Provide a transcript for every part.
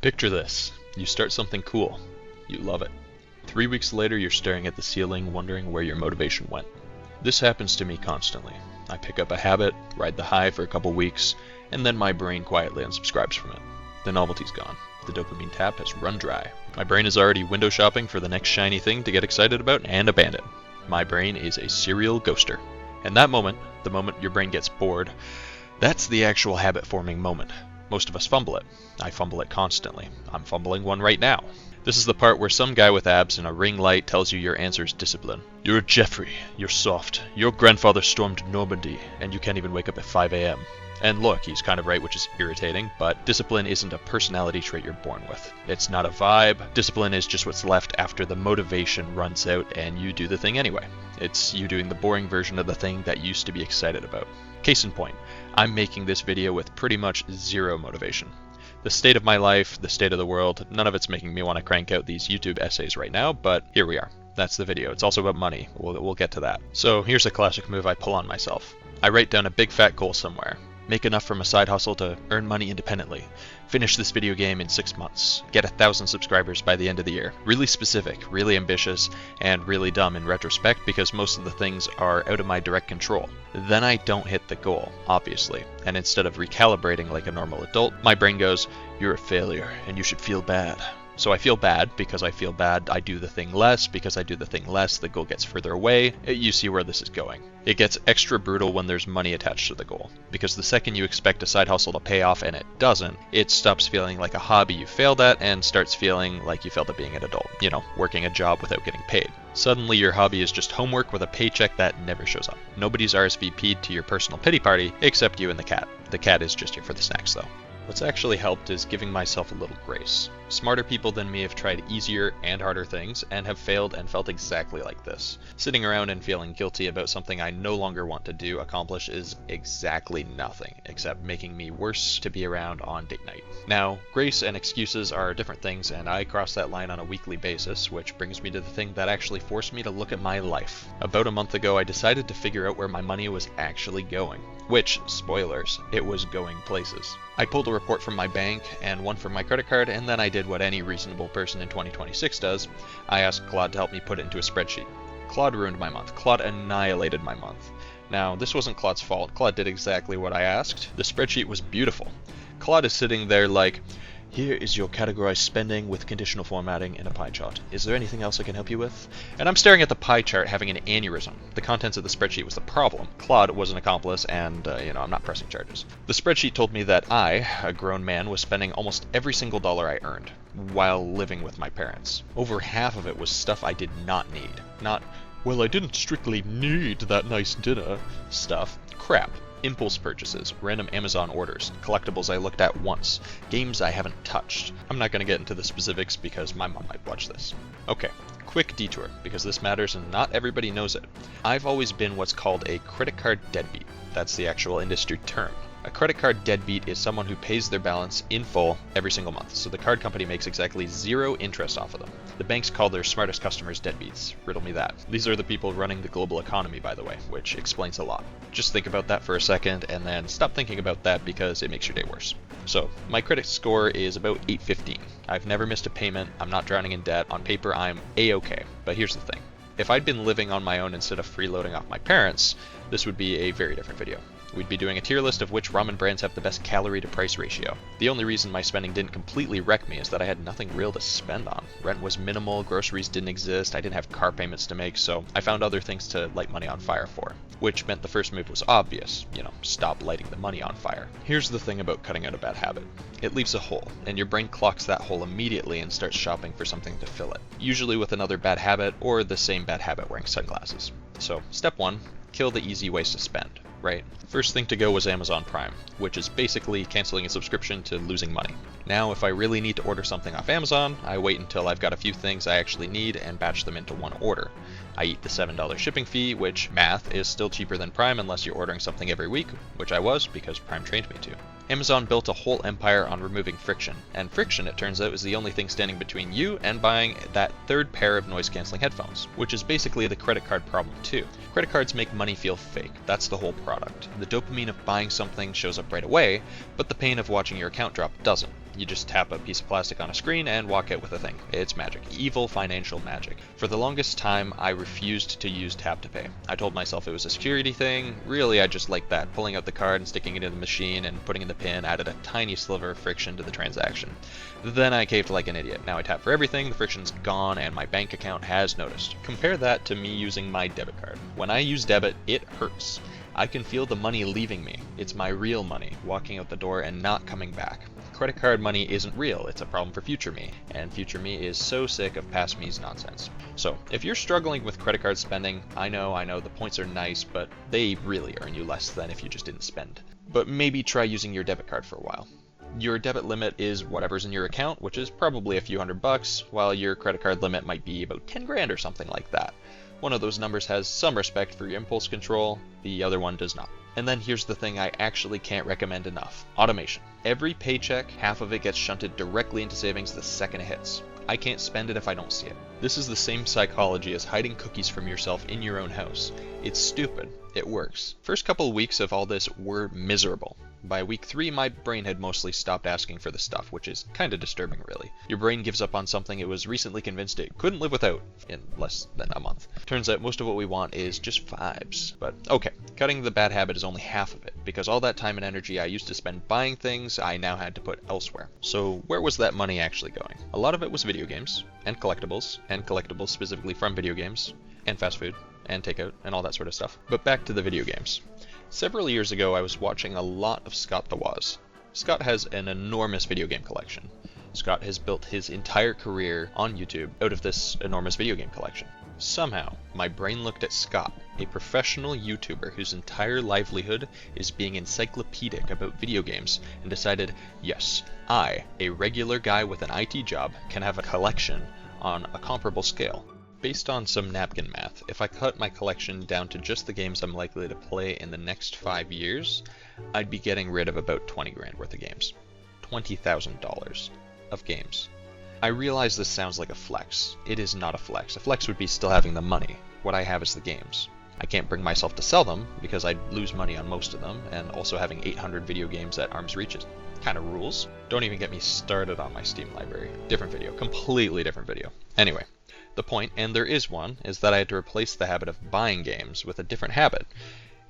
Picture this. You start something cool. You love it. 3 weeks later, you're staring at the ceiling, wondering where your motivation went. This happens to me constantly. I pick up a habit, ride the high for a couple weeks, and then my brain quietly unsubscribes from it. The novelty's gone. The dopamine tap has run dry. My brain is already window shopping for the next shiny thing to get excited about and abandon. My brain is a serial ghoster. And that moment, the moment your brain gets bored, that's the actual habit-forming moment. Most of us fumble it. I fumble it constantly. I'm fumbling one right now. This is the part where some guy with abs and a ring light tells you your answer is discipline. You're a Jeffrey. You're soft. Your grandfather stormed Normandy, and you can't even wake up at 5 a.m. And look, he's kind of right, which is irritating, but discipline isn't a personality trait you're born with. It's not a vibe. Discipline is just what's left after the motivation runs out and you do the thing anyway. It's you doing the boring version of the thing that you used to be excited about. Case in point, I'm making this video with pretty much zero motivation. The state of my life, the state of the world, none of it's making me want to crank out these YouTube essays right now, but here we are. That's the video. It's also about money. We'll get to that. So here's a classic move I pull on myself. I write down a big fat goal somewhere. Make enough from a side hustle to earn money independently. Finish this video game in 6 months. Get 1,000 subscribers by the end of the year. Really specific, really ambitious, and really dumb in retrospect because most of the things are out of my direct control. Then I don't hit the goal, obviously, and instead of recalibrating like a normal adult, my brain goes, "You're a failure, and you should feel bad." So I feel bad. Because I feel bad, I do the thing less. Because I do the thing less, the goal gets further away. You see where this is going. It gets extra brutal when there's money attached to the goal. Because the second you expect a side hustle to pay off and it doesn't, it stops feeling like a hobby you failed at and starts feeling like you failed at being an adult. You know, working a job without getting paid. Suddenly your hobby is just homework with a paycheck that never shows up. Nobody's RSVP'd to your personal pity party except you and the cat. The cat is just here for the snacks though. What's actually helped is giving myself a little grace. Smarter people than me have tried easier and harder things and have failed and felt exactly like this. Sitting around and feeling guilty about something I no longer want to accomplish is exactly nothing, except making me worse to be around on date night. Now, grace and excuses are different things, and I cross that line on a weekly basis, which brings me to the thing that actually forced me to look at my life. About a month ago, I decided to figure out where my money was actually going. Which, spoilers, it was going places. I pulled a report from my bank and one from my credit card, and then I did what any reasonable person in 2026 does. I asked Claude to help me put it into a spreadsheet. Claude ruined my month. Claude annihilated my month. Now, this wasn't Claude's fault. Claude did exactly what I asked. The spreadsheet was beautiful. Claude is sitting there like, "Here is your categorized spending with conditional formatting in a pie chart. Is there anything else I can help you with?" And I'm staring at the pie chart having an aneurysm. The contents of the spreadsheet was the problem. Claude was an accomplice and, I'm not pressing charges. The spreadsheet told me that I, a grown man, was spending almost every single dollar I earned while living with my parents. Over half of it was stuff I did not need. Not, "Well, I didn't strictly need that nice dinner" stuff. Crap. Impulse purchases, random Amazon orders, collectibles I looked at once, games I haven't touched. I'm not going to get into the specifics because my mom might watch this. Okay, quick detour, because this matters and not everybody knows it. I've always been what's called a credit card deadbeat. That's the actual industry term. A credit card deadbeat is someone who pays their balance in full every single month, so the card company makes exactly zero interest off of them. The banks call their smartest customers deadbeats. Riddle me that. These are the people running the global economy, by the way, which explains a lot. Just think about that for a second, and then stop thinking about that because it makes your day worse. So, my credit score is about 815. I've never missed a payment, I'm not drowning in debt, on paper I'm A-okay. But here's the thing. If I'd been living on my own instead of freeloading off my parents, this would be a very different video. We'd be doing a tier list of which ramen brands have the best calorie to price ratio. The only reason my spending didn't completely wreck me is that I had nothing real to spend on. Rent was minimal, groceries didn't exist, I didn't have car payments to make, so I found other things to light money on fire for. Which meant the first move was obvious, stop lighting the money on fire. Here's the thing about cutting out a bad habit. It leaves a hole, and your brain clocks that hole immediately and starts shopping for something to fill it. Usually with another bad habit, or the same bad habit wearing sunglasses. So, step 1, kill the easy ways to spend. Right? First thing to go was Amazon Prime, which is basically canceling a subscription to losing money. Now, if I really need to order something off Amazon, I wait until I've got a few things I actually need and batch them into one order. I eat the $7 shipping fee, which, math, is still cheaper than Prime unless you're ordering something every week, which I was because Prime trained me to. Amazon built a whole empire on removing friction, and friction, it turns out, is the only thing standing between you and buying that third pair of noise-canceling headphones, which is basically the credit card problem too. Credit cards make money feel fake. That's the whole product. The dopamine of buying something shows up right away, but the pain of watching your account drop doesn't. You just tap a piece of plastic on a screen and walk out with a thing. It's magic. Evil financial magic. For the longest time, I refused to use tap to pay. I told myself it was a security thing. Really, I just liked that. Pulling out the card and sticking it in the machine and putting in the PIN added a tiny sliver of friction to the transaction. Then I caved like an idiot. Now I tap for everything, the friction's gone, and my bank account has noticed. Compare that to me using my debit card. When I use debit, it hurts. I can feel the money leaving me. It's my real money, walking out the door and not coming back. Credit card money isn't real, it's a problem for future me, and future me is so sick of past me's nonsense. So, if you're struggling with credit card spending, I know the points are nice, but they really earn you less than if you just didn't spend. But maybe try using your debit card for a while. Your debit limit is whatever's in your account, which is probably a few $100, while your credit card limit might be about 10 grand or something like that. One of those numbers has some respect for your impulse control, the other one does not. And then here's the thing I actually can't recommend enough. Automation. Every paycheck, half of it gets shunted directly into savings the second it hits. I can't spend it if I don't see it. This is the same psychology as hiding cookies from yourself in your own house. It's stupid. It works. First couple of weeks of all this were miserable. By week 3, my brain had mostly stopped asking for the stuff, which is kinda disturbing really. Your brain gives up on something it was recently convinced it couldn't live without in less than a month. Turns out most of what we want is just vibes. But okay, cutting the bad habit is only half of it, because all that time and energy I used to spend buying things, I now had to put elsewhere. So where was that money actually going? A lot of it was video games, and collectibles specifically from video games, and fast food, and takeout, and all that sort of stuff. But back to the video games. Several years ago, I was watching a lot of Scott the Woz. Scott has an enormous video game collection. Scott has built his entire career on YouTube out of this enormous video game collection. Somehow, my brain looked at Scott, a professional YouTuber whose entire livelihood is being encyclopedic about video games, and decided, yes, I, a regular guy with an IT job, can have a collection on a comparable scale. Based on some napkin math, if I cut my collection down to just the games I'm likely to play in the next 5 years, I'd be getting rid of about 20 grand worth of games. $20,000 of games. I realize this sounds like a flex. It is not a flex. A flex would be still having the money. What I have is the games. I can't bring myself to sell them because I'd lose money on most of them, and also having 800 video games at arm's reach is kind of rules. Don't even get me started on my Steam library. Different video. Completely different video. Anyway. The point, and there is one, is that I had to replace the habit of buying games with a different habit.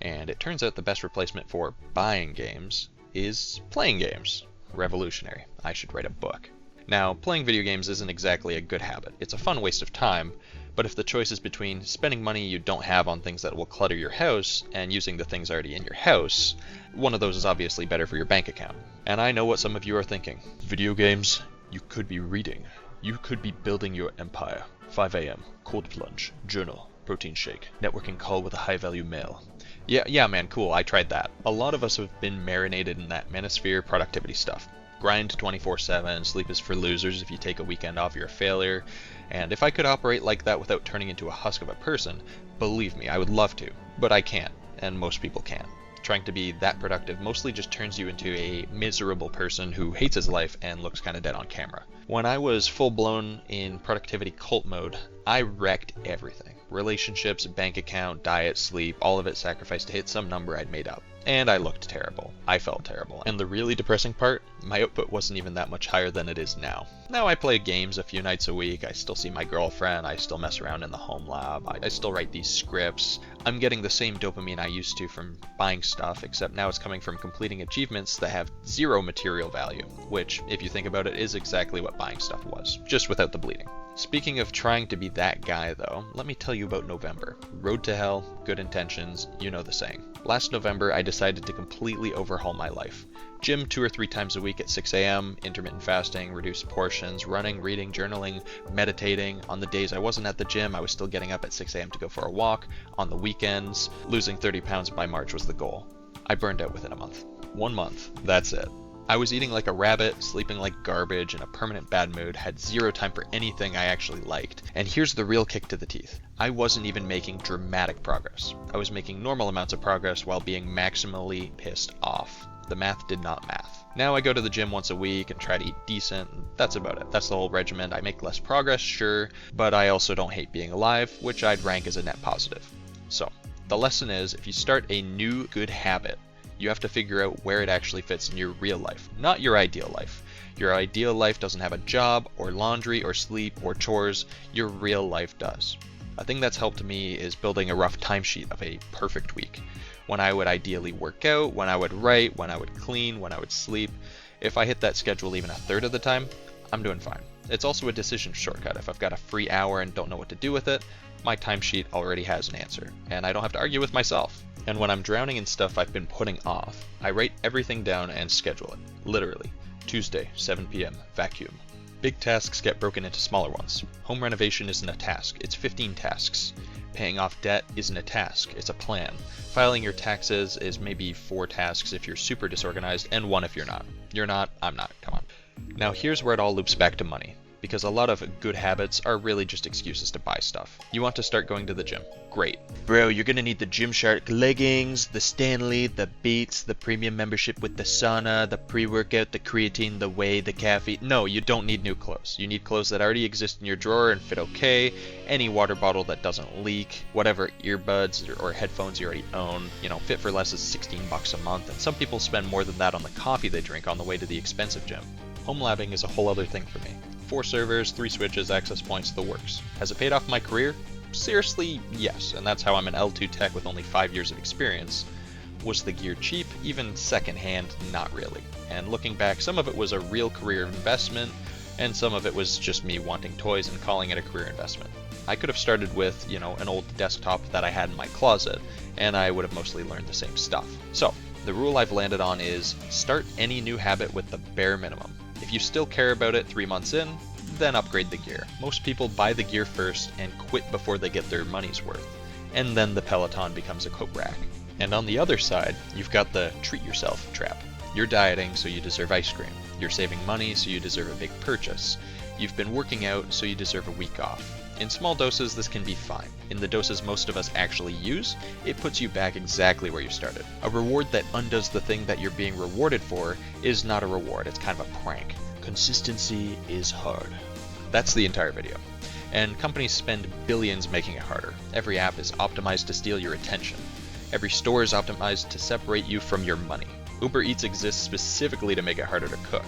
And it turns out the best replacement for buying games is playing games. Revolutionary. I should write a book. Now, playing video games isn't exactly a good habit. It's a fun waste of time, but if the choice is between spending money you don't have on things that will clutter your house and using the things already in your house, one of those is obviously better for your bank account. And I know what some of you are thinking. Video games? You could be reading. You could be building your empire. 5 a.m., cold plunge, journal, protein shake, networking call with a high-value male. Yeah man, cool, I tried that. A lot of us have been marinated in that manosphere productivity stuff. Grind 24/7, sleep is for losers, if you take a weekend off you're a failure, and if I could operate like that without turning into a husk of a person, believe me, I would love to, but I can't, and most people can't. Trying to be that productive mostly just turns you into a miserable person who hates his life and looks kind of dead on camera. When I was full-blown in productivity cult mode, I wrecked everything. Relationships, bank account, diet, sleep, all of it sacrificed to hit some number I'd made up. And I looked terrible. I felt terrible. And the really depressing part, my output wasn't even that much higher than it is now. Now I play games a few nights a week, I still see my girlfriend, I still mess around in the home lab, I still write these scripts. I'm getting the same dopamine I used to from buying stuff, except now it's coming from completing achievements that have zero material value, which, if you think about it, is exactly what buying stuff was, just without the bleeding. Speaking of trying to be that guy though, let me tell you about November. Road to hell, good intentions, you know the saying. Last November I decided to completely overhaul my life. Gym 2 or 3 times a week at 6 a.m., intermittent fasting, reduced portions, running, reading, journaling, meditating. On the days I wasn't at the gym, I was still getting up at 6 a.m. to go for a walk. On the weekends, losing 30 pounds by March was the goal. I burned out within a month. 1 month, that's it. I was eating like a rabbit, sleeping like garbage, in a permanent bad mood, had zero time for anything I actually liked. And here's the real kick to the teeth. I wasn't even making dramatic progress. I was making normal amounts of progress while being maximally pissed off. The math did not math. Now I go to the gym once a week and try to eat decent, and that's about it. That's the whole regimen. I make less progress, sure, but I also don't hate being alive, which I'd rank as a net positive. So, the lesson is, if you start a new good habit, you have to figure out where it actually fits in your real life, not your ideal life. Your ideal life doesn't have a job, or laundry, or sleep, or chores. Your real life does. A thing that's helped me is building a rough timesheet of a perfect week. When I would ideally work out, when I would write, when I would clean, when I would sleep. If I hit that schedule even a third of the time, I'm doing fine. It's also a decision shortcut. If I've got a free hour and don't know what to do with it, my timesheet already has an answer, and I don't have to argue with myself. And when I'm drowning in stuff I've been putting off, I write everything down and schedule it. Literally. Tuesday, 7 p.m., vacuum. Big tasks get broken into smaller ones. Home renovation isn't a task, it's 15 tasks. Paying off debt isn't a task, it's a plan. Filing your taxes is maybe 4 tasks if you're super disorganized, and 1 if you're not. You're not, I'm not, come on. Now here's where it all loops back to money, because a lot of good habits are really just excuses to buy stuff. You want to start going to the gym. Great. Bro, you're gonna need the Gymshark leggings, the Stanley, the Beats, the premium membership with the sauna, the pre-workout, the creatine, the whey, the caffeine. No, you don't need new clothes. You need clothes that already exist in your drawer and fit okay, any water bottle that doesn't leak, whatever earbuds or headphones you already own. Fit for Less is $16 a month, and some people spend more than that on the coffee they drink on the way to the expensive gym. Home labbing is a whole other thing for me. 4 servers, 3 switches, access points, the works. Has it paid off my career? Seriously, yes, and that's how I'm an L2 tech with only 5 years of experience. Was the gear cheap? Even secondhand? Not really. And looking back, some of it was a real career investment, and some of it was just me wanting toys and calling it a career investment. I could have started with, an old desktop that I had in my closet, and I would have mostly learned the same stuff. So, the rule I've landed on is start any new habit with the bare minimum. If you still care about it 3 months in, then upgrade the gear. Most people buy the gear first and quit before they get their money's worth, and then the Peloton becomes a coat rack. And on the other side, you've got the treat yourself trap. You're dieting, so you deserve ice cream. You're saving money, so you deserve a big purchase. You've been working out, so you deserve a week off. In small doses, this can be fine. In the doses most of us actually use, it puts you back exactly where you started. A reward that undoes the thing that you're being rewarded for is not a reward, it's kind of a prank. Consistency is hard. That's the entire video. And companies spend billions making it harder. Every app is optimized to steal your attention. Every store is optimized to separate you from your money. Uber Eats exists specifically to make it harder to cook.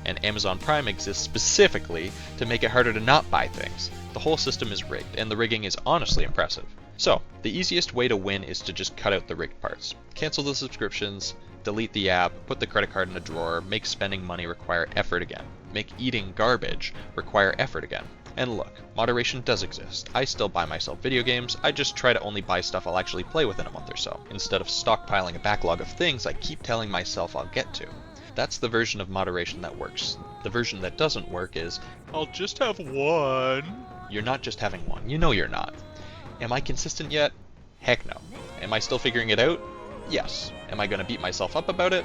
And Amazon Prime exists specifically to make it harder to not buy things. The whole system is rigged, and the rigging is honestly impressive. So, the easiest way to win is to just cut out the rigged parts. Cancel the subscriptions, delete the app, put the credit card in a drawer, make spending money require effort again. Make eating garbage require effort again. And look, moderation does exist. I still buy myself video games, I just try to only buy stuff I'll actually play within a month or so, instead of stockpiling a backlog of things I keep telling myself I'll get to. That's the version of moderation that works. The version that doesn't work is, I'll just have one. You're not just having one, you know you're not. Am I consistent yet? Heck no. Am I still figuring it out? Yes. Am I going to beat myself up about it?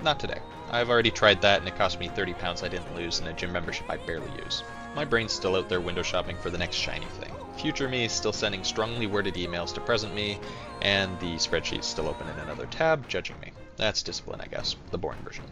Not today. I've already tried that and it cost me 30 pounds I didn't lose and a gym membership I barely use. My brain's still out there window shopping for the next shiny thing. Future me is still sending strongly worded emails to present me, and the spreadsheet's still open in another tab, judging me. That's discipline, I guess. The boring version.